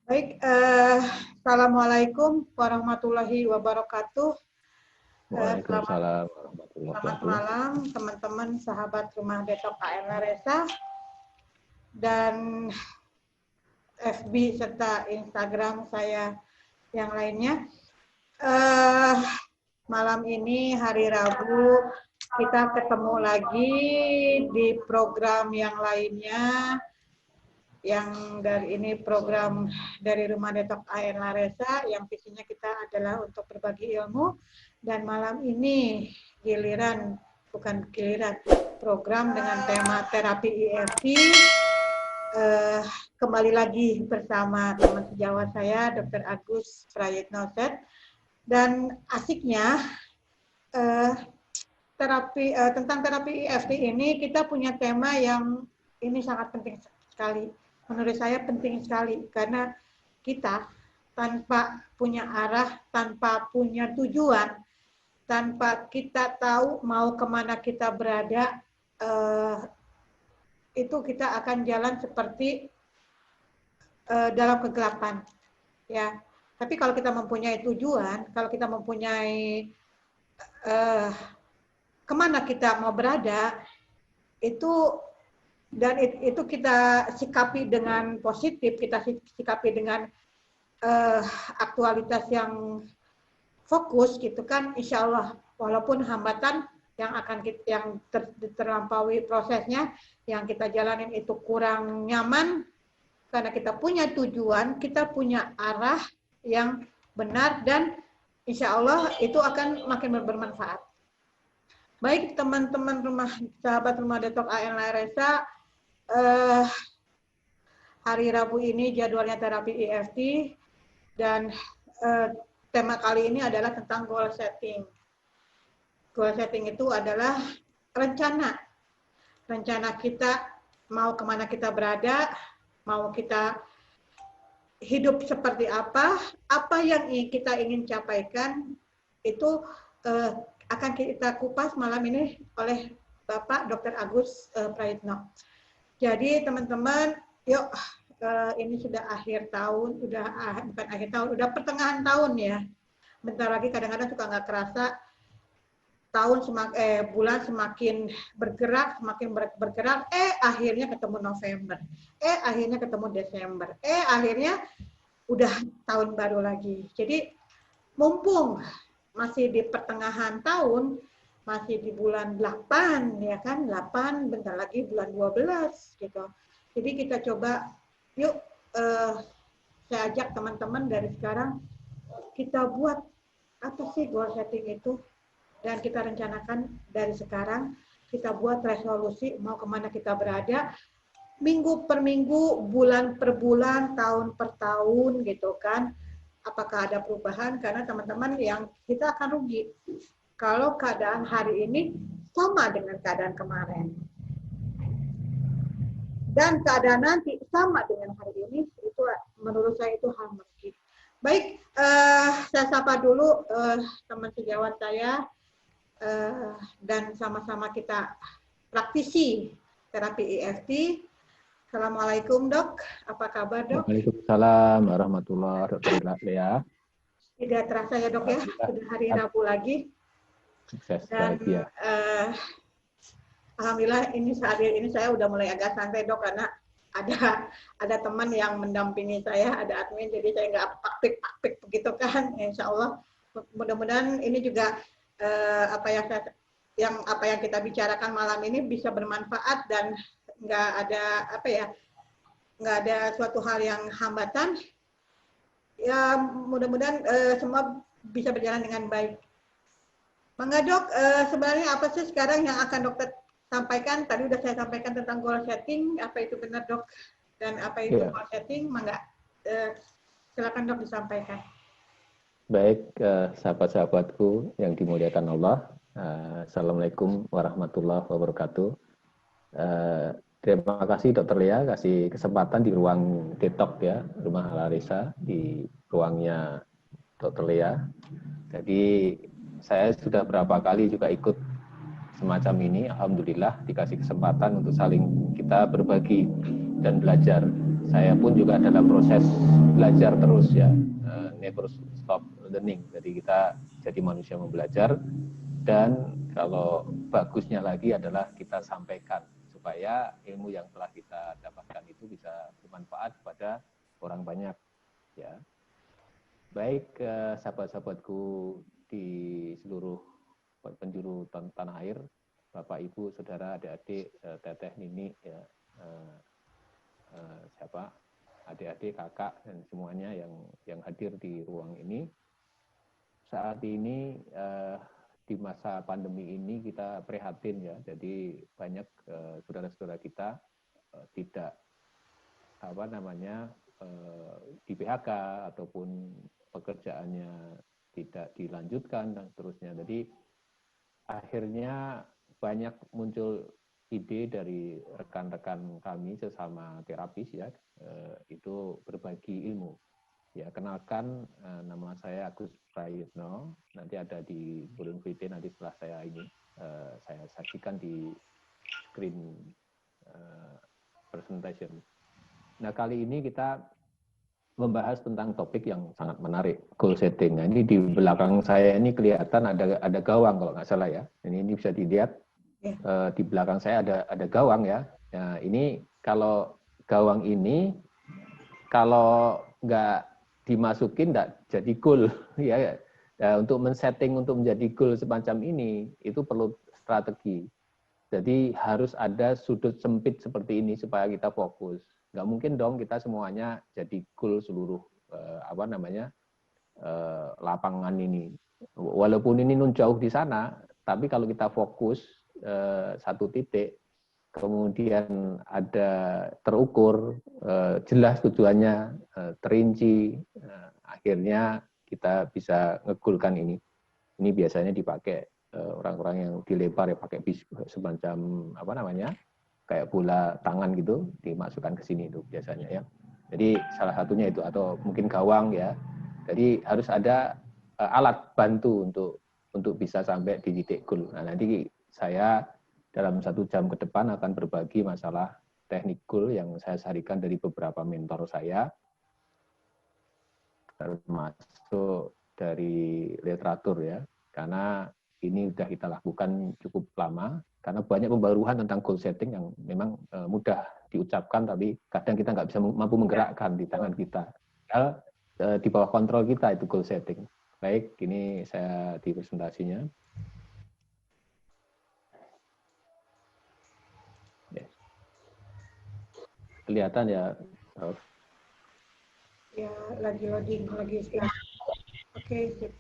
Baik, Assalamualaikum warahmatullahi wabarakatuh. Waalaikumsalam warahmatullahi Selamat wabarakatuh. malam teman-teman sahabat Rumah Detok AL Laresa dan FB serta Instagram saya yang lainnya. Malam ini hari Rabu kita ketemu lagi di program yang lainnya. Yang dari ini program dari Rumah Detok AR Laresa yang visinya kita adalah untuk berbagi ilmu, dan malam ini program dengan tema terapi EFT, kembali lagi bersama teman sejawat saya Dr. Agus Prayitno Set, dan asiknya tentang terapi EFT ini kita punya tema yang ini sangat penting sekali. Menurut saya penting sekali karena kita tanpa punya arah, tanpa punya tujuan, tanpa kita tahu mau kemana kita berada, itu kita akan jalan seperti dalam kegelapan, ya. Tapi kalau kita mempunyai tujuan, kalau kita mempunyai kemana kita mau berada, itu kita sikapi dengan positif, kita sikapi dengan aktualitas yang fokus gitu kan, insya Allah walaupun hambatan yang akan terlampaui prosesnya, yang kita jalanin itu kurang nyaman, karena kita punya tujuan, kita punya arah yang benar, dan insya Allah itu akan makin bermanfaat. Baik teman-teman sahabat Rumah Detok AL Laresa, hari Rabu ini jadwalnya terapi EFT, dan tema kali ini adalah tentang goal setting. Goal setting itu adalah rencana kita mau kemana kita berada, mau kita hidup seperti apa yang kita ingin capaikan, itu akan kita kupas malam ini oleh Bapak Dr. Agus Prayitno. Jadi teman-teman, yuk, ini sudah akhir tahun, bukan akhir tahun, udah pertengahan tahun ya. Bentar lagi kadang-kadang suka nggak kerasa, bulan semakin bergerak, akhirnya ketemu November, akhirnya ketemu Desember, akhirnya udah tahun baru lagi. Jadi mumpung masih di pertengahan tahun, masih di bulan 8 ya kan, 8 bentar lagi bulan 12 gitu. Jadi kita coba yuk, saya ajak teman-teman dari sekarang kita buat apa sih goal setting itu, dan kita rencanakan dari sekarang, kita buat resolusi mau kemana kita berada, minggu per minggu, bulan per bulan, tahun per tahun gitu kan. Apakah ada perubahan, karena teman-teman yang kita akan rugi kalau keadaan hari ini sama dengan keadaan kemarin, dan keadaan nanti sama dengan hari ini, itu menurut saya itu hal mesti. Baik, saya sapa dulu teman sejawat saya, dan sama-sama kita praktisi terapi EFT. Assalamualaikum Dok, apa kabar Dok? Waalaikumsalam warahmatullahi wabarakatuh. Lea. Tidak terasa ya Dok ya, sudah hari Rabu lagi. Sukses, dan alhamdulillah ini saat ini saya udah mulai agak santai Dok, karena ada teman yang mendampingi saya, ada admin, jadi saya nggak pakpik begitu kan. Insya Allah mudah-mudahan ini juga apa yang kita bicarakan malam ini bisa bermanfaat, dan nggak ada suatu hal yang hambatan. Ya mudah-mudahan semua bisa berjalan dengan baik. Mangga Dok, sebenarnya apa sih sekarang yang akan Dokter sampaikan? Tadi udah saya sampaikan tentang goal setting, apa itu benar Dok? Dan apa itu goal setting? Mangga, silakan Dok disampaikan. Baik, sahabat-sahabatku yang dimuliakan Allah, Assalamualaikum warahmatullahi wabarakatuh. Terima kasih Dr. Lea kasih kesempatan di ruang Detok ya, Rumah Laresa, di ruangnya Dr. Lea. Jadi saya sudah berapa kali juga ikut semacam ini, alhamdulillah dikasih kesempatan untuk saling kita berbagi dan belajar saya pun juga dalam proses belajar terus ya, never stop learning. Jadi kita jadi manusia mau belajar, dan kalau bagusnya lagi adalah kita sampaikan supaya ilmu yang telah kita dapatkan itu bisa bermanfaat kepada orang banyak ya. Baik sahabat-sahabatku di seluruh penjuru tanah air, Bapak, Ibu, Saudara, adik-adik, Teteh, Nini, ya, siapa, adik-adik, kakak, dan semuanya yang hadir di ruang ini. Saat ini di masa pandemi ini kita prihatin ya, jadi banyak saudara-saudara kita tidak di PHK ataupun pekerjaannya tidak dilanjutkan dan seterusnya. Jadi akhirnya banyak muncul ide dari rekan-rekan kami sesama terapis ya, itu berbagi ilmu. Ya, kenalkan, nama saya Agus Prayitno, nanti ada di Burung VT nanti setelah saya ini saya saksikan di screen presentation. Nah, kali ini kita membahas tentang topik yang sangat menarik, goal setting. Nah, ini di belakang saya ini kelihatan ada gawang kalau nggak salah ya. Ini bisa dilihat di belakang saya ada gawang ya. Nah, ini kalau gawang ini kalau nggak dimasukin nggak jadi goal ya. Nah, untuk men-setting untuk menjadi goal semacam ini itu perlu strategi. Jadi harus ada sudut sempit seperti ini supaya kita fokus. Nggak mungkin dong kita semuanya jadi goal seluruh lapangan ini. Walaupun ini nun jauh di sana, tapi kalau kita fokus satu titik, kemudian ada terukur, jelas tujuannya, terinci, akhirnya kita bisa ngegulkan ini. Ini biasanya dipakai orang-orang yang dilempar ya pakai semacam kayak bola tangan gitu, dimasukkan ke sini itu biasanya ya. Jadi salah satunya itu, atau mungkin gawang ya. Jadi harus ada alat bantu untuk bisa sampai di titik goal. Nah, nanti saya dalam 1 jam ke depan akan berbagi masalah teknik goal yang saya sarikan dari beberapa mentor saya, termasuk dari literatur ya, karena ini sudah kita lakukan cukup lama, karena banyak pembaruan tentang goal setting yang memang mudah diucapkan, tapi kadang kita nggak bisa mampu menggerakkan di tangan kita. Di bawah kontrol kita itu goal setting. Baik, ini saya di presentasinya. Yes. Kelihatan ya, Prof? Ya, lagi loading, lagi ya. Oke, sip.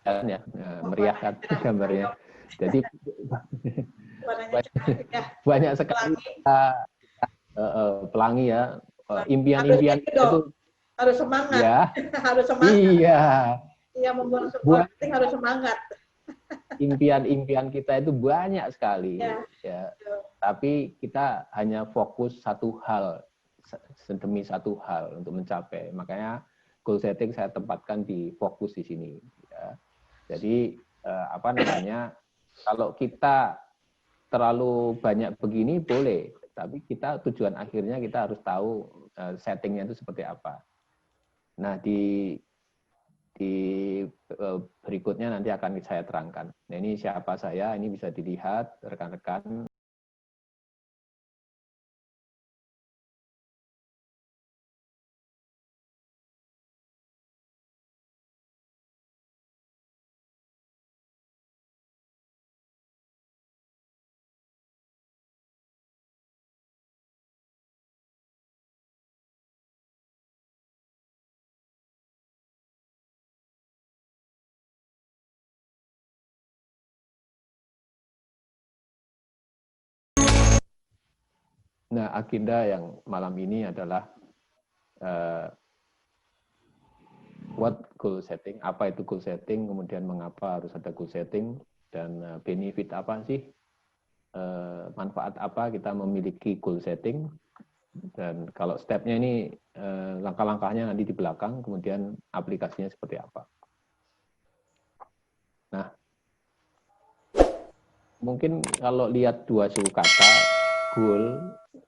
Ya, meriah kan gambarnya. Jadi banyak sekali pelangi ya, impian-impian itu harus semangat. Ya. Harus semangat. Iya. Iya, membuat support harus semangat. Impian-impian kita itu banyak sekali ya. Tapi kita hanya fokus satu hal demi satu hal untuk mencapai. Makanya goal setting saya tempatkan di fokus di sini ya. Jadi kalau kita terlalu banyak begini boleh, tapi kita tujuan akhirnya kita harus tahu settingnya itu seperti apa. Nah, di berikutnya nanti akan saya terangkan. Nah, ini siapa saya, ini bisa dilihat rekan-rekan. Nah, agenda yang malam ini adalah what goal setting, apa itu goal setting, kemudian mengapa harus ada goal setting, dan benefit apa sih, manfaat apa kita memiliki goal setting, dan kalau stepnya ini langkah-langkahnya nanti di belakang, kemudian aplikasinya seperti apa. Nah, mungkin kalau lihat dua suku kata, goal,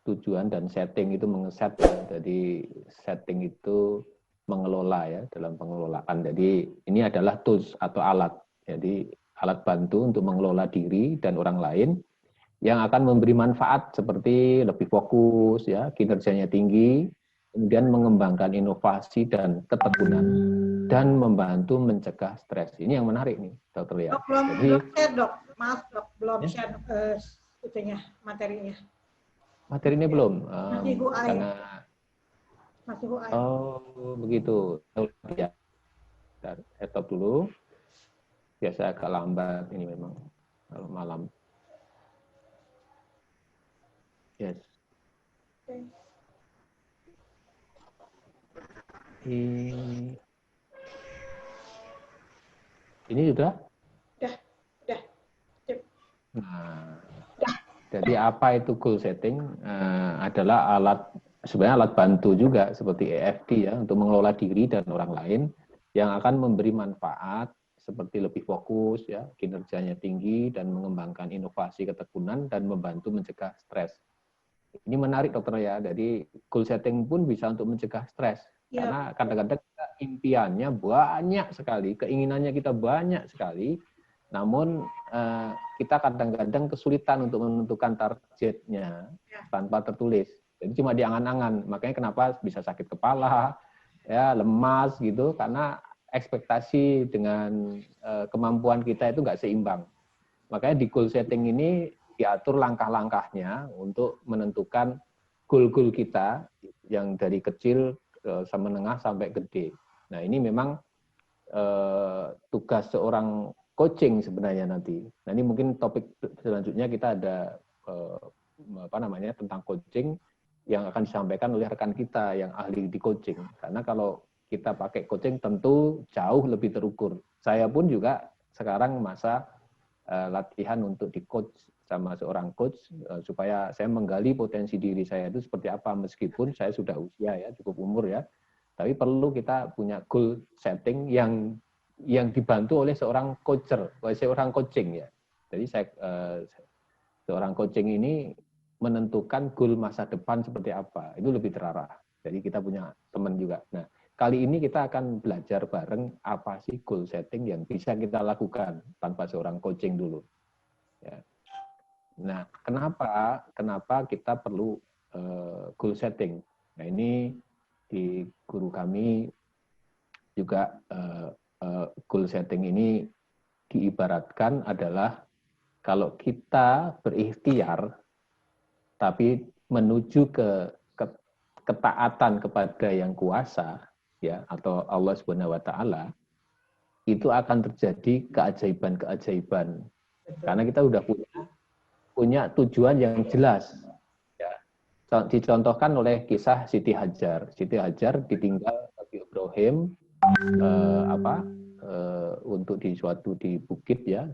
tujuan dan setting itu mengeset ya. Jadi setting itu mengelola ya dalam pengelolaan. Jadi ini adalah tools atau alat. Jadi alat bantu untuk mengelola diri dan orang lain yang akan memberi manfaat seperti lebih fokus ya, kinerjanya tinggi, kemudian mengembangkan inovasi dan ketekunan dan membantu mencegah stres. Ini yang menarik nih, Dokter Lia. Dok, belum share dok, maaf dok, belum ya? share itunya, materinya. Materinya belum, Masih huai. karena Masih huai. oh begitu. Ya, stop dulu. Biasa agak lambat ini memang kalau malam. Yes. Okay. Ini sudah? Udah. Sip. Nah, jadi apa itu goal setting? Adalah sebenarnya alat bantu juga seperti EFT ya untuk mengelola diri dan orang lain yang akan memberi manfaat seperti lebih fokus ya, kinerjanya tinggi dan mengembangkan inovasi ketekunan dan membantu mencegah stres. Ini menarik dokter ya. Jadi goal setting pun bisa untuk mencegah stres. Ya. Karena kadang-kadang impiannya banyak sekali, keinginannya kita banyak sekali, namun kita kadang-kadang kesulitan untuk menentukan targetnya tanpa tertulis. Jadi cuma di angan-angan. Makanya kenapa bisa sakit kepala, ya lemas gitu, karena ekspektasi dengan kemampuan kita itu nggak seimbang. Makanya di goal setting ini diatur langkah-langkahnya untuk menentukan goal-goal kita yang dari kecil sampai menengah sampai gede. Nah ini memang tugas seorang coaching sebenarnya nanti. Nah ini mungkin topik selanjutnya kita ada tentang coaching yang akan disampaikan oleh rekan kita yang ahli di coaching. Karena kalau kita pakai coaching tentu jauh lebih terukur. Saya pun juga sekarang masa latihan untuk di coach sama seorang coach supaya saya menggali potensi diri saya itu seperti apa meskipun saya sudah usia ya cukup umur ya, tapi perlu kita punya goal setting yang dibantu oleh seorang coacher, oleh seorang coaching ya. Jadi seorang coaching ini menentukan goal masa depan seperti apa itu lebih terarah. Jadi kita punya teman juga. Nah kali ini kita akan belajar bareng apa sih goal setting yang bisa kita lakukan tanpa seorang coaching dulu. Ya. Nah, kenapa kita perlu goal setting? Nah, ini di guru kami juga goal setting ini diibaratkan adalah kalau kita berikhtiar tapi menuju ke ketaatan kepada yang kuasa ya atau Allah Subhanahu wa taala itu akan terjadi keajaiban-keajaiban. Karena kita udah punya tujuan yang jelas. Ya. Dicontohkan oleh kisah Siti Hajar. Siti Hajar ditinggal Nabi Ibrahim untuk di bukit ya,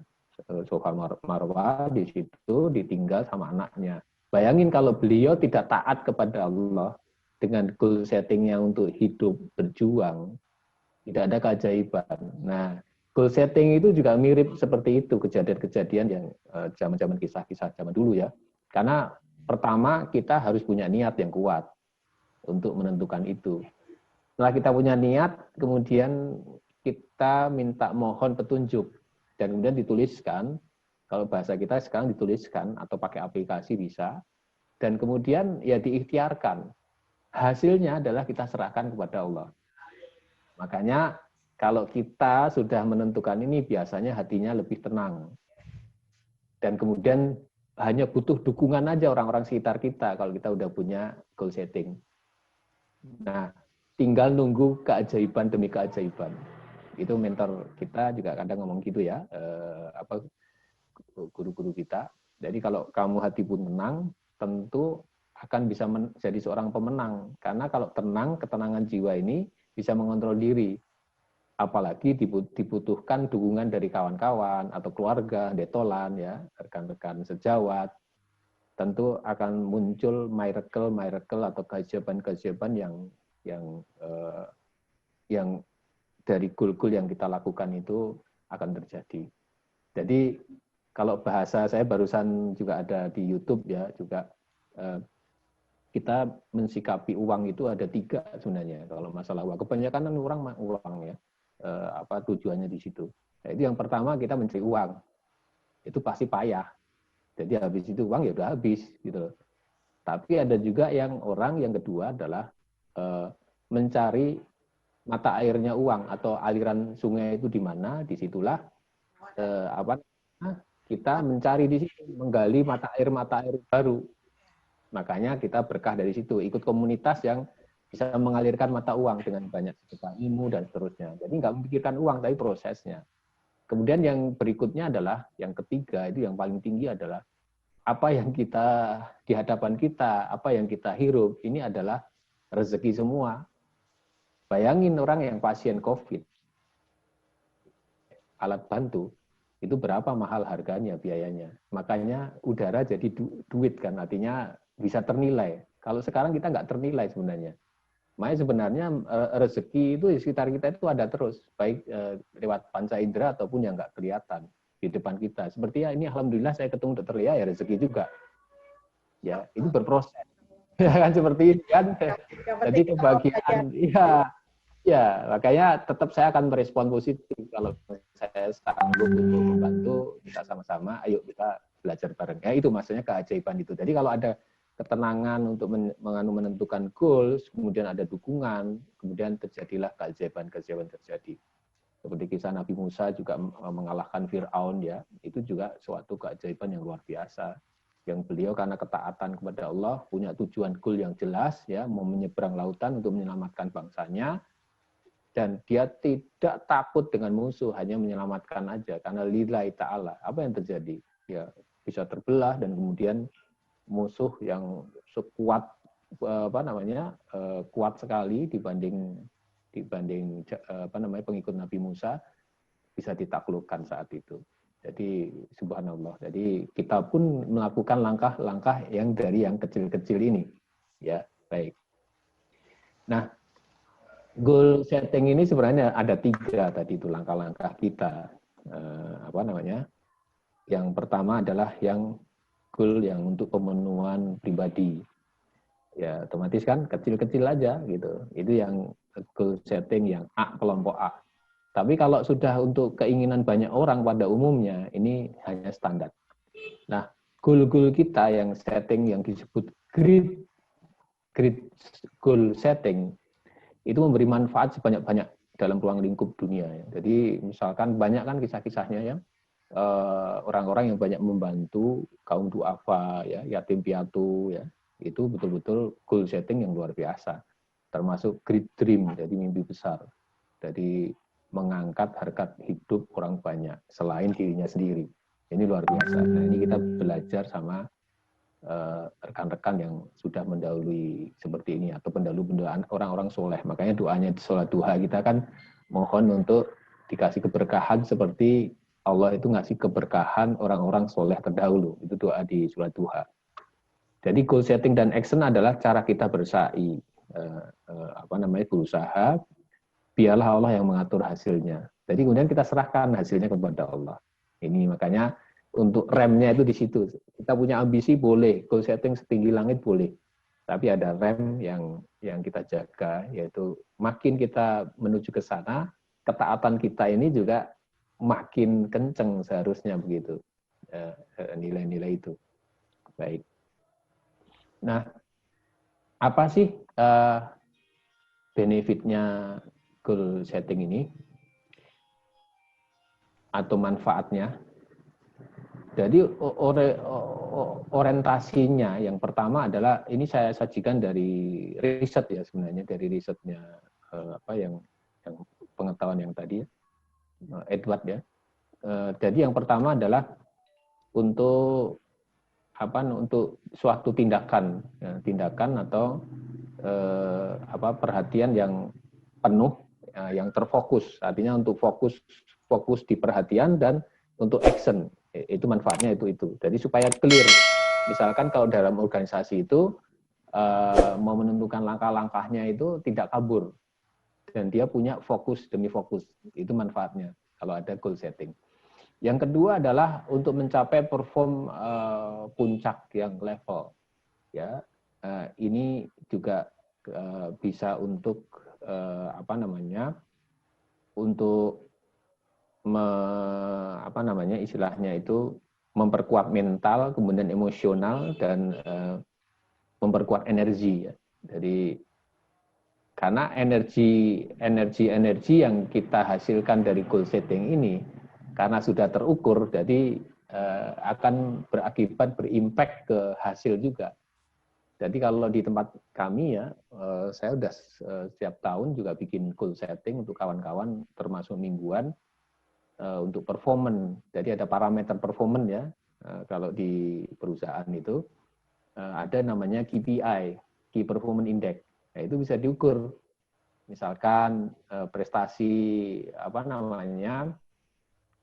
Sofa Marwah, di situ ditinggal sama anaknya. Bayangin kalau beliau tidak taat kepada Allah dengan goal settingnya untuk hidup berjuang, tidak ada keajaiban. Nah, goal setting itu juga mirip seperti itu, kejadian-kejadian yang zaman-zaman kisah-kisah zaman dulu ya. Karena pertama kita harus punya niat yang kuat untuk menentukan itu. Setelah kita punya niat, kemudian kita minta mohon petunjuk dan kemudian dituliskan. Kalau bahasa kita sekarang dituliskan atau pakai aplikasi bisa. Dan kemudian ya diikhtiarkan. Hasilnya adalah kita serahkan kepada Allah. Makanya kalau kita sudah menentukan ini biasanya hatinya lebih tenang. Dan kemudian hanya butuh dukungan aja orang-orang sekitar kita kalau kita udah punya goal setting. Nah, tinggal nunggu keajaiban demi keajaiban. Itu mentor kita juga kadang ngomong gitu ya, guru-guru kita. Jadi kalau kamu hati pun tenang, tentu akan bisa jadi seorang pemenang. Karena kalau tenang, ketenangan jiwa ini bisa mengontrol diri. Apalagi dibutuhkan dukungan dari kawan-kawan atau keluarga, detolan ya, rekan-rekan sejawat. Tentu akan muncul miracle atau keajaiban yang dari goal-goal yang kita lakukan itu akan terjadi. Jadi kalau bahasa saya barusan juga ada di YouTube ya, juga kita mensikapi uang itu ada 3 sebenarnya. Kalau masalah uang, kebanyakan orang uang ya, apa tujuannya di situ. Nah, itu yang pertama, kita mencari uang, itu pasti payah. Jadi habis itu uang ya udah habis gitu. Tapi ada juga yang orang yang kedua adalah mencari mata airnya uang atau aliran sungai itu di mana, disitulah apa kita mencari di situ, menggali mata air baru. Makanya kita berkah dari situ, ikut komunitas yang bisa mengalirkan mata uang dengan banyak sedekah ilmu dan seterusnya. Jadi nggak memikirkan uang, tapi prosesnya. Kemudian yang berikutnya adalah, yang ketiga, itu yang paling tinggi adalah, apa yang kita, di hadapan kita, apa yang kita hirup, ini adalah rezeki semua. Bayangin orang yang pasien COVID, alat bantu, itu berapa mahal harganya, biayanya. Makanya udara jadi duit kan, artinya bisa ternilai. Kalau sekarang kita nggak ternilai sebenarnya. Makanya sebenarnya rezeki itu di sekitar kita itu ada terus, baik lewat panca indera ataupun yang nggak kelihatan di depan kita. Seperti ya ini alhamdulillah saya ketemu Dr. Lia, ya rezeki juga. Ya, itu berproses. Ya kan seperti ini kan. Jadi kebahagiaan, ya, makanya tetap saya akan merespon positif kalau saya sanggup untuk membantu, kita sama-sama, ayo kita belajar bareng. Ya itu maksudnya keajaiban itu. Jadi kalau ada ketenangan untuk menentukan goals, kemudian ada dukungan, kemudian terjadilah keajaiban-keajaiban terjadi. Seperti kisah Nabi Musa juga mengalahkan Fir'aun, ya, itu juga suatu keajaiban yang luar biasa. Yang beliau karena ketaatan kepada Allah, punya tujuan goal yang jelas, ya, mau menyeberang lautan untuk menyelamatkan bangsanya, dan dia tidak takut dengan musuh, hanya menyelamatkan aja karena lillahi ta'ala. Apa yang terjadi? Ya bisa terbelah, dan kemudian musuh yang sekuat kuat sekali dibanding pengikut Nabi Musa bisa ditaklukkan saat itu. Jadi subhanallah. Jadi kita pun melakukan langkah-langkah yang dari yang kecil-kecil ini. Ya, baik. Nah, goal setting ini sebenarnya ada 3 tadi itu langkah-langkah kita. Yang pertama adalah yang goal yang untuk pemenuhan pribadi. Ya, otomatis kan kecil-kecil aja gitu. Itu yang goal setting yang A, kelompok A. Tapi kalau sudah untuk keinginan banyak orang pada umumnya, ini hanya standar. Nah, goal-goal kita yang setting yang disebut grid goal setting, itu memberi manfaat sebanyak-banyak dalam ruang lingkup dunia. Jadi misalkan banyak kan kisah-kisahnya ya, orang-orang yang banyak membantu kaum duafa, ya, yatim piatu, ya, itu betul-betul goal setting yang luar biasa. Termasuk great dream, jadi mimpi besar. Jadi mengangkat harkat hidup orang banyak selain dirinya sendiri. Ini luar biasa. Nah, ini kita belajar sama rekan-rekan yang sudah mendahului seperti ini, atau pendahulu-pendahuluan orang-orang soleh. Makanya doanya di sholat duha kita kan mohon untuk dikasih keberkahan seperti Allah itu ngasih keberkahan orang-orang soleh terdahulu. Itu doa di sholat duha. Jadi goal setting dan action adalah cara kita bersa'i, berusaha, biarlah Allah yang mengatur hasilnya. Jadi kemudian kita serahkan hasilnya kepada Allah. Ini makanya untuk remnya itu di situ. Kita punya ambisi boleh, goal setting setinggi langit boleh. Tapi ada rem yang kita jaga, yaitu makin kita menuju ke sana, ketaatan kita ini juga makin kenceng seharusnya begitu. Nilai-nilai itu. Baik. Nah, apa sih benefitnya goal setting ini atau manfaatnya? Jadi orientasinya yang pertama adalah, ini saya sajikan dari riset ya sebenarnya, dari risetnya yang pengetahuan yang tadi Edward ya. Jadi yang pertama adalah untuk suatu tindakan atau perhatian yang penuh, yang terfokus, artinya untuk fokus di perhatian dan untuk action, itu manfaatnya itu. Jadi supaya clear, misalkan kalau dalam organisasi itu mau menentukan langkah-langkahnya itu tidak kabur dan dia punya fokus demi fokus, itu manfaatnya kalau ada goal setting. Yang kedua adalah untuk mencapai perform puncak yang level. ya, ini juga bisa untuk untuk istilahnya itu memperkuat mental, kemudian emosional, dan memperkuat energi ya. Jadi karena energi yang kita hasilkan dari goal setting ini karena sudah terukur, jadi akan berakibat, berimpact ke hasil juga. Jadi kalau di tempat kami ya, saya udah setiap tahun juga bikin goal setting untuk kawan-kawan, termasuk mingguan untuk performance. Jadi ada parameter performance ya. Kalau di perusahaan itu ada namanya KPI, Key Performance Index. Nah, itu bisa diukur. Misalkan prestasi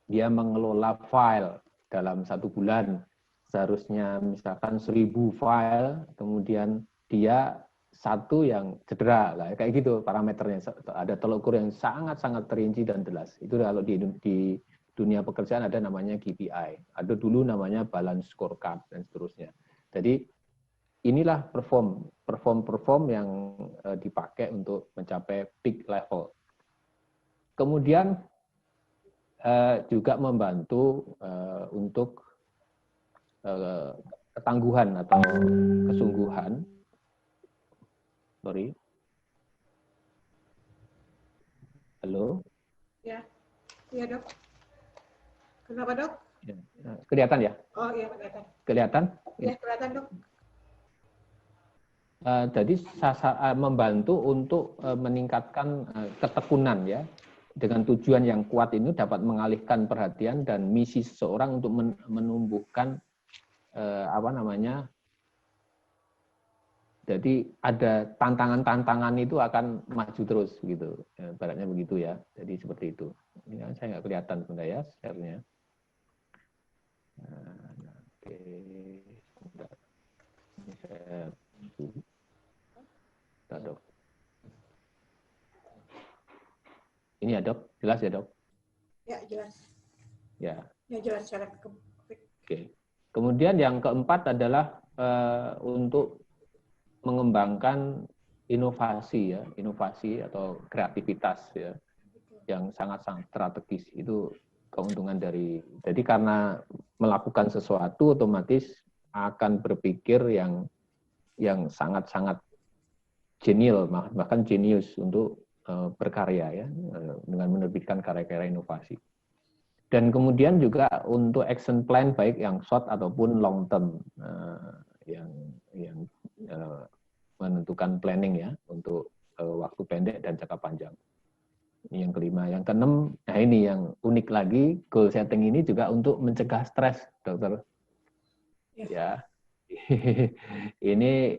dia mengelola file dalam 1 bulan. Seharusnya misalkan 1000 file, kemudian dia 1 yang cedera, lah kayak gitu parameternya. Ada tolok ukur yang sangat-sangat terinci dan jelas. Itu kalau di dunia pekerjaan ada namanya KPI. Ada dulu namanya balance scorecard dan seterusnya. Jadi inilah perform yang dipakai untuk mencapai peak level. Kemudian juga membantu untuk ketangguhan atau kesungguhan. Sorry. Halo? Ya, iya dok. Kenapa dok? Ya. Kelihatan ya? Oh iya kelihatan. Kelihatan? Iya kelihatan dok. Jadi membantu untuk meningkatkan ketekunan ya, dengan tujuan yang kuat ini dapat mengalihkan perhatian dan misi seseorang untuk menumbuhkan jadi ada tantangan-tantangan itu akan maju terus gitu, baratnya begitu ya. Jadi seperti itu. Ini kan saya nggak kelihatan sebentar ya share-nya. Oke, ini saya dok. Ini ya dok, jelas ya dok? Ya jelas. Ya. Ya jelas secara Oke. Kemudian yang keempat adalah untuk mengembangkan inovasi ya, inovasi atau kreativitas ya, yang sangat-sangat strategis. Itu keuntungan dari, jadi karena melakukan sesuatu otomatis akan berpikir yang sangat-sangat genial, bahkan jenius untuk berkarya ya, dengan menerbitkan karya-karya inovasi. Dan kemudian juga untuk action plan baik yang short ataupun long term, yang menentukan planning ya untuk waktu pendek dan jangka panjang. Ini yang kelima. Yang keenam, nah ini yang unik lagi, goal setting ini juga untuk mencegah stres, dokter. Ya, ini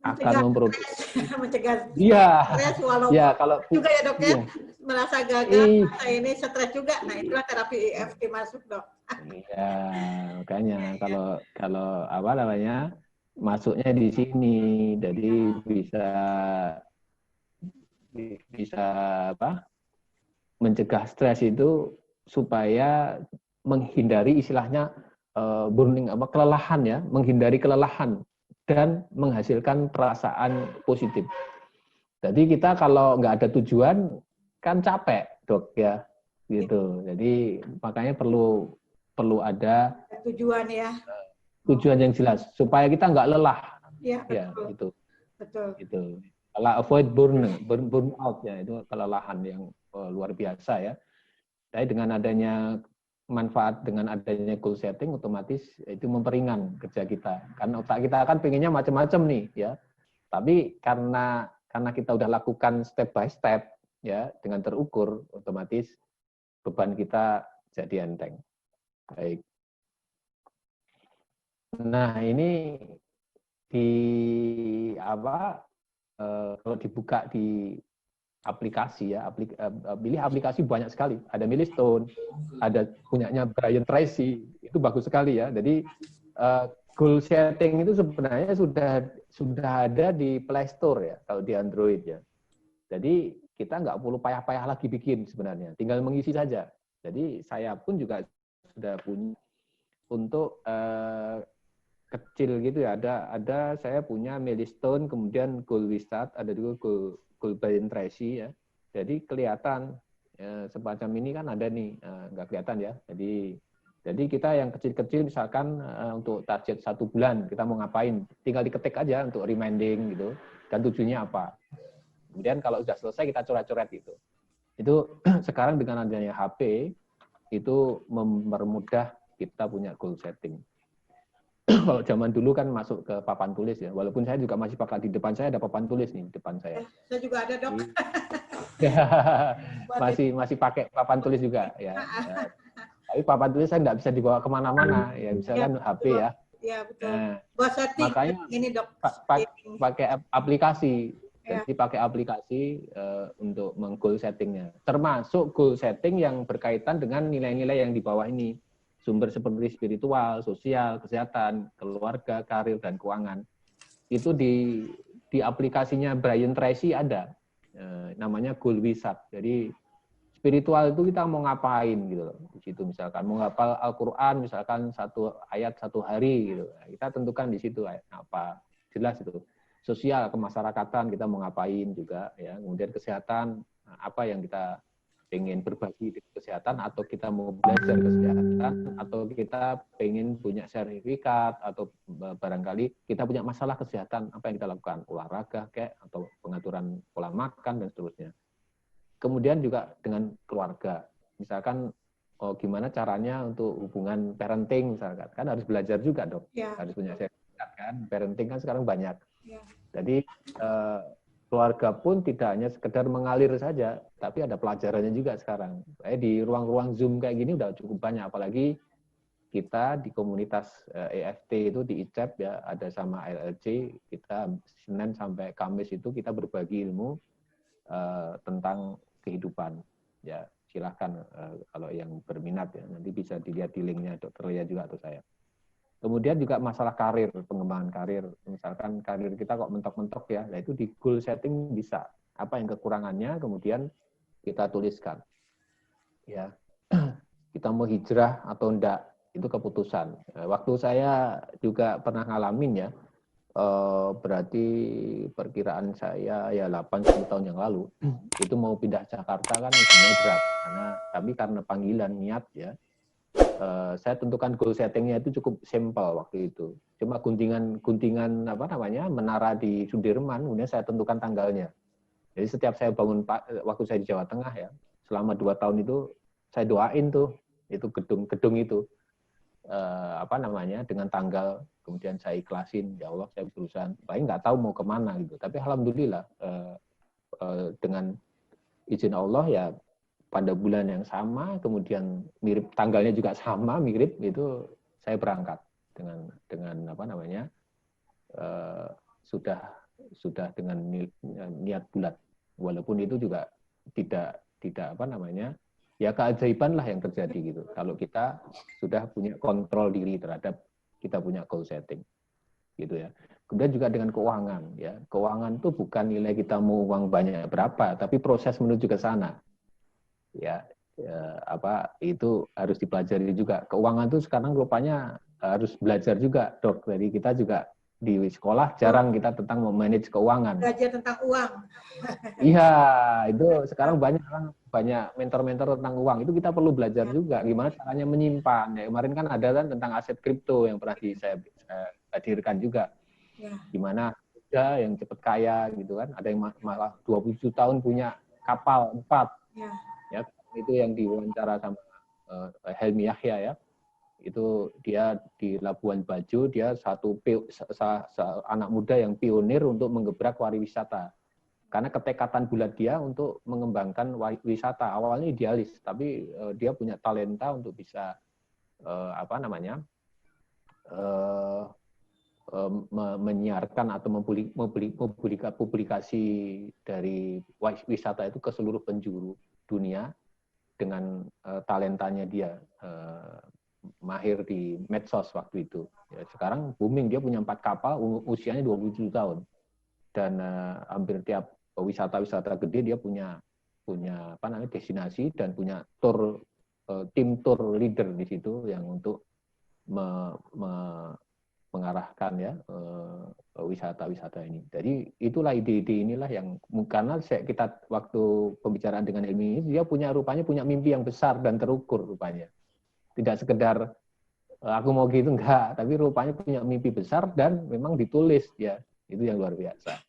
akan memproduksi. Mencegah stres walaupun ya, kalau juga ya dok ya, merasa gagal, ini stres juga. Nah itulah terapi EFT masuk dok. Iya, makanya kalau masuknya di sini, jadi bisa mencegah stres itu supaya menghindari istilahnya kelelahan ya, menghindari kelelahan dan menghasilkan perasaan positif. Jadi kita kalau nggak ada tujuan kan capek dok ya, gitu. Jadi makanya perlu ada tujuan ya. Tujuan yang jelas supaya kita nggak lelah. Ya, ya betul. itu. Betul. Itu. Kalau avoid burnout ya, itu kelelahan yang luar biasa ya. Tapi dengan adanya manfaat, dengan adanya goal setting, otomatis itu memperingan kerja kita. Karena otak kita kan pengennya macam-macam nih ya. Tapi karena kita udah lakukan step by step ya, dengan terukur, otomatis beban kita jadi enteng. Baik. Nah, ini kalau dibuka di aplikasi ya, pilih aplikasi banyak sekali. Ada Milestone, ada punyanya Brian Tracy, itu bagus sekali ya. Jadi goal setting itu sebenarnya sudah ada di Play Store ya, kalau di Android ya. Jadi kita nggak perlu payah-payah lagi bikin sebenarnya, tinggal mengisi saja. Jadi saya pun juga sudah punya untuk kecil gitu ya. Ada saya punya milestone, kemudian goal wisat, ada juga goal Brian Tracy ya. Jadi kelihatan semacam ini kan ada nih, nggak kelihatan ya. Jadi kita yang kecil-kecil misalkan untuk target 1 bulan kita mau ngapain, tinggal diketik aja untuk reminding gitu dan tujuannya apa. Kemudian kalau sudah selesai kita coret-coret gitu. Itu sekarang dengan adanya HP itu mempermudah kita punya goal setting. Kalau zaman dulu kan masuk ke papan tulis ya, walaupun saya juga masih pakai di depan saya ada papan tulis nih di depan saya. Saya juga ada, Dok. masih pakai papan tulis juga ya. Tapi papan tulis saya nggak bisa dibawa kemana-mana, ya misalkan HP ya. Iya betul. Buat setting Makanya ini, Dok. Pakai aplikasi. Jadi pakai aplikasi untuk meng-goal settingnya. Termasuk goal setting yang berkaitan dengan nilai-nilai yang di bawah ini. Sumber seperti spiritual, sosial, kesehatan, keluarga, karir, dan keuangan. Itu di aplikasinya Brian Tracy ada. Namanya Goal Wizard. Jadi spiritual itu kita mau ngapain gitu loh. Di situ misalkan mau ngapal Al-Qur'an misalkan 1 ayat 1 hari gitu. Kita tentukan di situ apa. Jelas itu. Sosial, kemasyarakatan kita mau ngapain juga ya. Kemudian kesehatan apa yang kita pengen berbagi di kesehatan, atau kita mau belajar kesehatan, atau kita pengen punya sertifikat, atau barangkali kita punya masalah kesehatan, apa yang kita lakukan, olahraga kayak atau pengaturan pola makan dan seterusnya. Kemudian juga dengan keluarga, misalkan gimana caranya untuk hubungan parenting misalkan, kan harus belajar juga dok, harus punya sertifikat kan, parenting kan sekarang banyak. Jadi keluarga pun tidak hanya sekedar mengalir saja, tapi ada pelajarannya juga sekarang. Di ruang-ruang Zoom kayak gini udah cukup banyak, apalagi kita di komunitas EFT itu di ICEP ya, ada sama LLC, kita Senin sampai Kamis itu kita berbagi ilmu tentang kehidupan. Ya, silahkan kalau yang berminat ya, nanti bisa dilihat di linknya Dr. Lia juga atau saya. Kemudian juga masalah karir, pengembangan karir. Misalkan karir kita kok mentok-mentok ya, nah itu di goal setting bisa. Apa yang kekurangannya, kemudian kita tuliskan. Ya, kita mau hijrah atau enggak, itu keputusan. Waktu saya juga pernah ngalamin ya, berarti perkiraan saya ya 8-10 tahun yang lalu, itu mau pindah Jakarta kan sebenarnya berat. Tapi karena panggilan niat ya, saya tentukan goal settingnya itu cukup simpel waktu itu. Cuma guntingan apa namanya menara di Sudirman, kemudian saya tentukan tanggalnya. Jadi setiap saya bangun waktu saya di Jawa Tengah ya, selama 2 tahun itu saya doain tuh itu gedung itu apa namanya dengan tanggal, kemudian saya ikhlasin, ya Allah saya berusaha, paling nggak tahu mau kemana gitu. Tapi alhamdulillah dengan izin Allah ya, pada bulan yang sama, kemudian mirip tanggalnya juga sama, mirip, itu saya berangkat dengan apa namanya sudah dengan niat bulat, walaupun itu juga tidak apa namanya ya keajaiban lah yang terjadi gitu. Kalau kita sudah punya kontrol diri terhadap kita punya goal setting, gitu ya. Kemudian juga dengan keuangan ya, keuangan itu bukan nilai kita mau uang banyak berapa, tapi proses menuju ke sana. Ya, apa itu harus dipelajari juga. Keuangan itu sekarang rupanya harus belajar juga, Dok. Jadi kita juga di sekolah jarang kita tentang memanage keuangan. Belajar tentang uang. Iya, itu sekarang banyak mentor-mentor tentang uang. Itu kita perlu belajar juga gimana caranya menyimpan. Ya, kemarin kan ada kan tentang aset kripto yang pernah saya hadirkan juga. Gimana ada yang cepat kaya gitu kan, ada yang malah 27 tahun punya kapal 4. Ya, itu yang diwawancara sama Helmi Yahya ya. Itu dia di Labuan Bajo, dia anak muda yang pionir untuk menggebrak pariwisata. Karena ketekatan bulat dia untuk mengembangkan wisata. Awalnya idealis, tapi dia punya talenta untuk bisa apa namanya menyiarkan atau publikasi dari wisata itu ke seluruh penjuru dunia dengan talentanya dia, mahir di medsos waktu itu. Ya, sekarang booming, dia punya 4 kapal, usianya 27 tahun. Dan hampir tiap wisata-wisata gede dia punya apa namanya destinasi dan punya tim tour leader di situ yang untuk mengarahkan ya wisata-wisata ini. Jadi itulah ide-ide inilah yang karena kita waktu pembicaraan dengan Helmi ini dia rupanya punya mimpi yang besar dan terukur rupanya. Tidak sekedar aku mau gitu enggak, tapi rupanya punya mimpi besar dan memang ditulis ya. Itu yang luar biasa.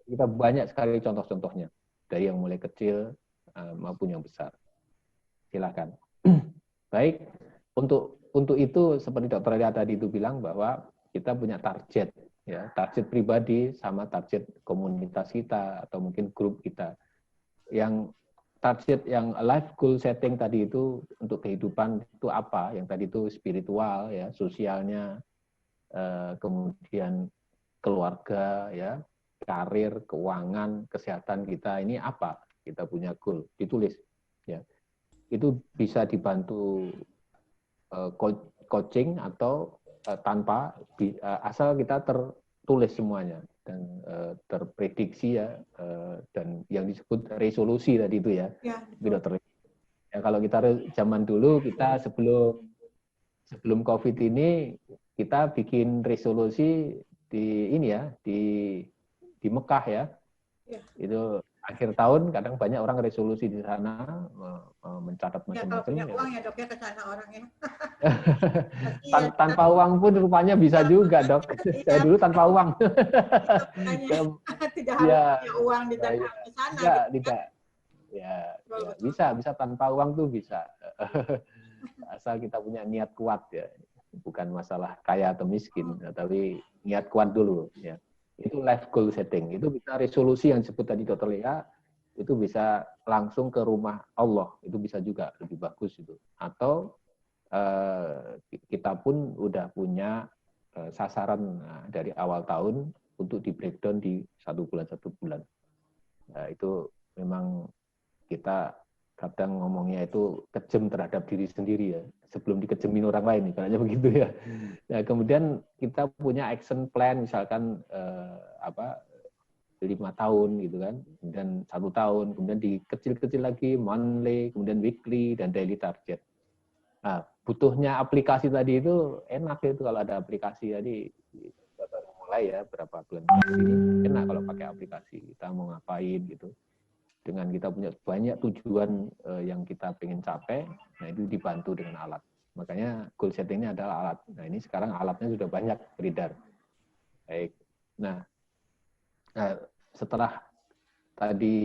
Kita banyak sekali contoh-contohnya dari yang mulai kecil maupun yang besar. Silakan. Baik, untuk itu seperti Dr. Lia tadi itu bilang bahwa kita punya target, ya target pribadi sama target komunitas kita atau mungkin grup kita. Yang target yang life goal setting tadi itu untuk kehidupan itu apa? Yang tadi itu spiritual, ya sosialnya, kemudian keluarga, ya karir, keuangan, kesehatan kita ini apa? Kita punya goal, ditulis, ya itu bisa dibantu coaching atau tanpa asal kita tertulis semuanya dan terprediksi ya dan yang disebut resolusi tadi itu ya, ya kalau kita zaman dulu kita sebelum COVID ini kita bikin resolusi di ini ya di Mekah ya, itu akhir tahun kadang banyak orang resolusi di sana mencatat macam-macam. Ya, kalau punya uang ya dok ya ke sana orangnya. Tanpa uang pun rupanya bisa juga dok. Saya dulu tanpa uang. Tidak harus punya uang di sana. Tidak. Ya, bisa tanpa uang tuh bisa. Asal kita punya niat kuat ya. Bukan masalah kaya atau miskin, tapi niat kuat dulu ya. Itu life goal setting. Itu bisa resolusi yang disebut tadi Dr. Lia, itu bisa langsung ke rumah Allah. Itu bisa juga lebih bagus itu. Atau kita pun udah punya sasaran dari awal tahun untuk di breakdown di satu bulan. Nah, itu memang kita kadang ngomongnya itu kejam terhadap diri sendiri ya, sebelum dikejemin orang lain, ibaratnya begitu ya. Nah, kemudian kita punya action plan, misalkan 5 tahun gitu kan, kemudian 1 tahun, kemudian dikecil-kecil lagi, monthly, kemudian weekly, dan daily target. Nah, butuhnya aplikasi tadi itu enak itu kalau ada aplikasi tadi, baru mulai ya, berapa bulan ini, enak kalau pakai aplikasi, kita mau ngapain gitu. Dengan kita punya banyak tujuan yang kita pengen capai, nah itu dibantu dengan alat. Makanya goal setting ini adalah alat. Nah ini sekarang alatnya sudah banyak beredar. Baik. Nah setelah tadi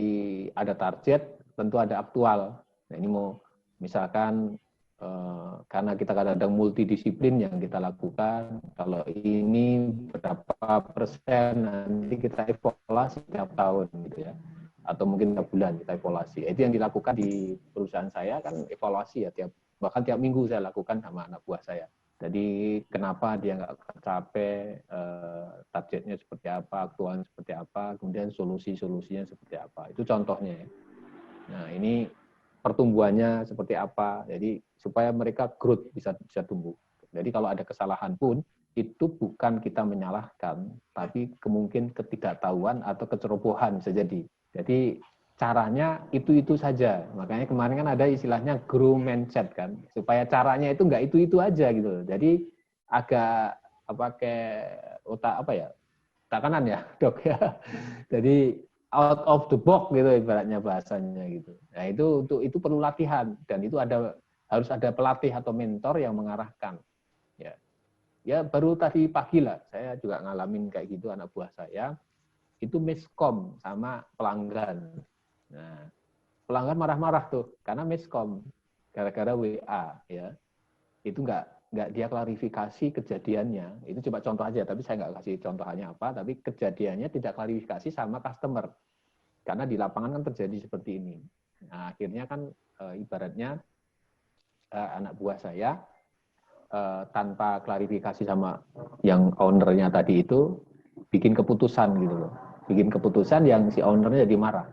ada target, tentu ada aktual. Nah ini mau misalkan karena kita kadang-kadang multidisiplin yang kita lakukan, kalau ini berapa persen nanti kita evaluasi setiap tahun gitu ya. Atau mungkin tiap bulan kita evaluasi. Itu yang dilakukan di perusahaan saya kan evaluasi ya bahkan tiap minggu saya lakukan sama anak buah saya. Jadi kenapa dia nggak tercapai, targetnya seperti apa, aktualnya seperti apa, kemudian solusi-solusinya seperti apa. Itu contohnya ya. Nah ini pertumbuhannya seperti apa. Jadi supaya mereka growth bisa tumbuh. Jadi kalau ada kesalahan pun itu bukan kita menyalahkan, tapi kemungkinan ketidaktahuan atau kecerobohan bisa jadi. Jadi caranya itu saja. Makanya kemarin kan ada istilahnya grow mindset kan, supaya caranya itu nggak itu aja gitu. Jadi agak kayak otak kanan ya dok ya. Jadi out of the box gitu ibaratnya bahasanya gitu. Nah itu perlu latihan dan itu harus ada pelatih atau mentor yang mengarahkan. Ya baru tadi pagi lah saya juga ngalamin kayak gitu, anak buah saya itu miskom sama pelanggan. Nah, pelanggan marah-marah tuh karena miskom gara-gara WA ya. Itu nggak dia klarifikasi kejadiannya. Itu coba contoh aja, tapi saya nggak kasih contohnya apa, tapi kejadiannya tidak klarifikasi sama customer. Karena di lapangan kan terjadi seperti ini. Nah, akhirnya kan ibaratnya anak buah saya tanpa klarifikasi sama yang ownernya tadi itu bikin keputusan gitu loh. Bikin keputusan yang si ownernya jadi marah.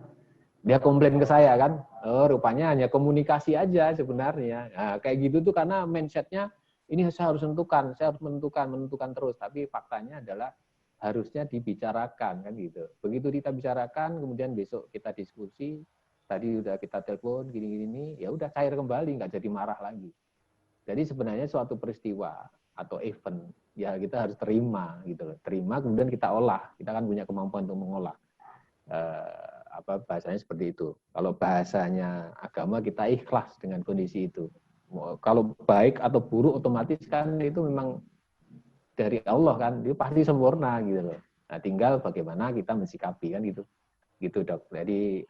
Dia komplain ke saya kan, rupanya hanya komunikasi aja sebenarnya. Nah, kayak gitu tuh karena mindsetnya ini saya harus menentukan terus. Tapi faktanya adalah harusnya dibicarakan kan gitu. Begitu kita bicarakan, kemudian besok kita diskusi. Tadi udah kita telepon gini-gini, ya udah cair kembali, nggak jadi marah lagi. Jadi sebenarnya suatu peristiwa atau event, ya kita harus terima gitu loh. Terima kemudian kita olah. Kita kan punya kemampuan untuk mengolah. Bahasanya seperti itu. Kalau bahasanya agama kita ikhlas dengan kondisi itu. Kalau baik atau buruk otomatis kan itu memang dari Allah kan, itu pasti sempurna gitu loh. Nah, tinggal bagaimana kita mensikapi kan gitu. Gitu, Dok. Jadi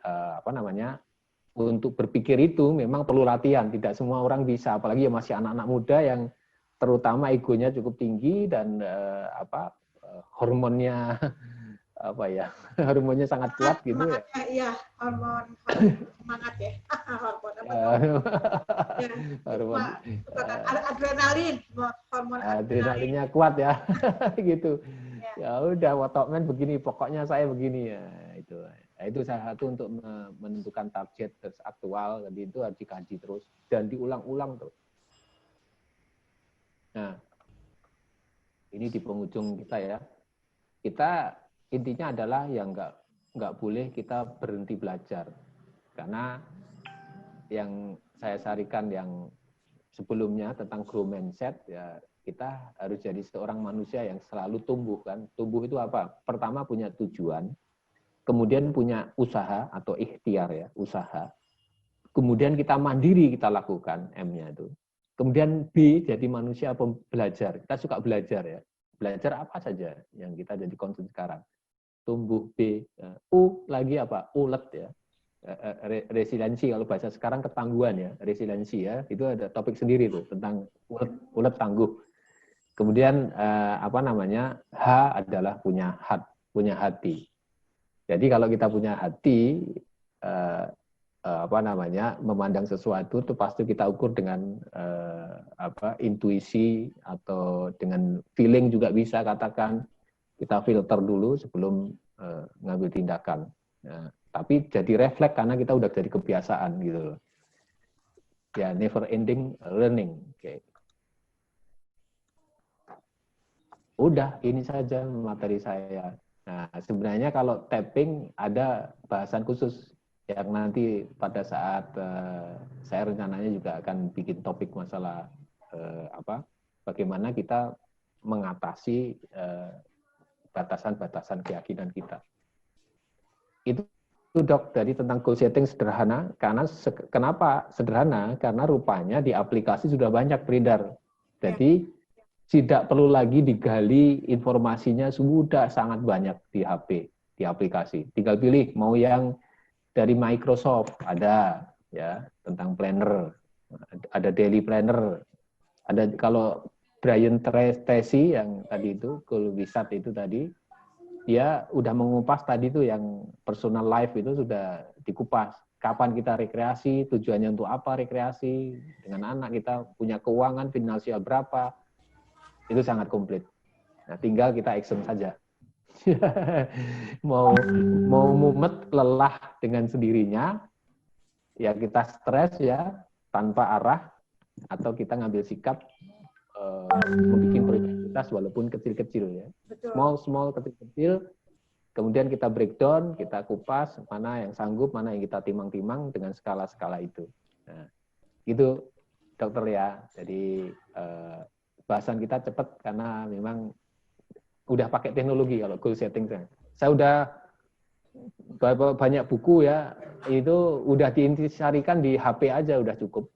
untuk berpikir itu memang perlu latihan. Tidak semua orang bisa, apalagi yang masih anak-anak muda yang terutama egonya cukup tinggi dan hormonnya hormonnya sangat kuat gitu ya. Iya, hormon semangat ya. Hormon apa? Hormon adrenalin, hormon adrenalinnya kuat ya. Gitu. Ya udah, Wotokmen begini, pokoknya saya begini ya. Itu salah satu untuk menentukan target aktual, jadi itu harus dikaji terus dan diulang-ulang terus. Nah, ini di penghujung kita ya. Kita intinya adalah yang nggak boleh kita berhenti belajar, karena yang saya sarikan yang sebelumnya tentang grow mindset ya, kita harus jadi seorang manusia yang selalu tumbuh kan. Tumbuh itu apa? Pertama punya tujuan, kemudian punya usaha atau ikhtiar ya, usaha. Kemudian kita mandiri kita lakukan M-nya itu. Kemudian B jadi manusia pembelajar. Kita suka belajar ya. Belajar apa saja yang kita jadi concern sekarang. Tumbuh B, U lagi apa? Ulet ya. Resiliensi kalau bahasa sekarang ketangguhan ya, resiliensi ya. Itu ada topik sendiri tuh tentang ulet tangguh. Kemudian H adalah punya hati. Jadi kalau kita punya hati memandang sesuatu itu pasti kita ukur dengan intuisi atau dengan feeling juga bisa, katakan kita filter dulu sebelum ngambil tindakan. Tapi jadi refleks karena kita udah jadi kebiasaan gitu loh. Ya, never ending learning. Okay. Udah, ini saja materi saya. Nah, sebenarnya kalau tapping ada bahasan khusus yang nanti pada saat saya rencananya juga akan bikin topik masalah bagaimana kita mengatasi batasan-batasan keyakinan kita. Itu Dok, dari tentang goal setting sederhana. Kenapa sederhana? Karena rupanya di aplikasi sudah banyak beredar. Jadi tidak perlu lagi digali, informasinya sudah sangat banyak di HP, di aplikasi. Tinggal pilih mau yang dari Microsoft ada ya tentang planner, ada daily planner, ada kalau Brian Tracy yang tadi itu Goal Wizard itu tadi, dia udah mengupas tadi itu yang personal life itu sudah dikupas. Kapan kita rekreasi, tujuannya untuk apa rekreasi, dengan anak kita punya keuangan finansial berapa, itu sangat komplit. Nah, tinggal kita action saja. mau mumet, lelah dengan sendirinya, ya kita stres ya tanpa arah, atau kita ngambil sikap membuat prioritas walaupun kecil-kecil ya. Small kecil-kecil, kemudian kita breakdown, kita kupas mana yang sanggup, mana yang kita timang-timang dengan skala-skala itu. Nah, gitu Dokter ya. Jadi bahasan kita cepat karena memang udah pakai teknologi kalau goal setting. Saya udah banyak buku ya, itu udah diintisarikan di HP aja udah cukup.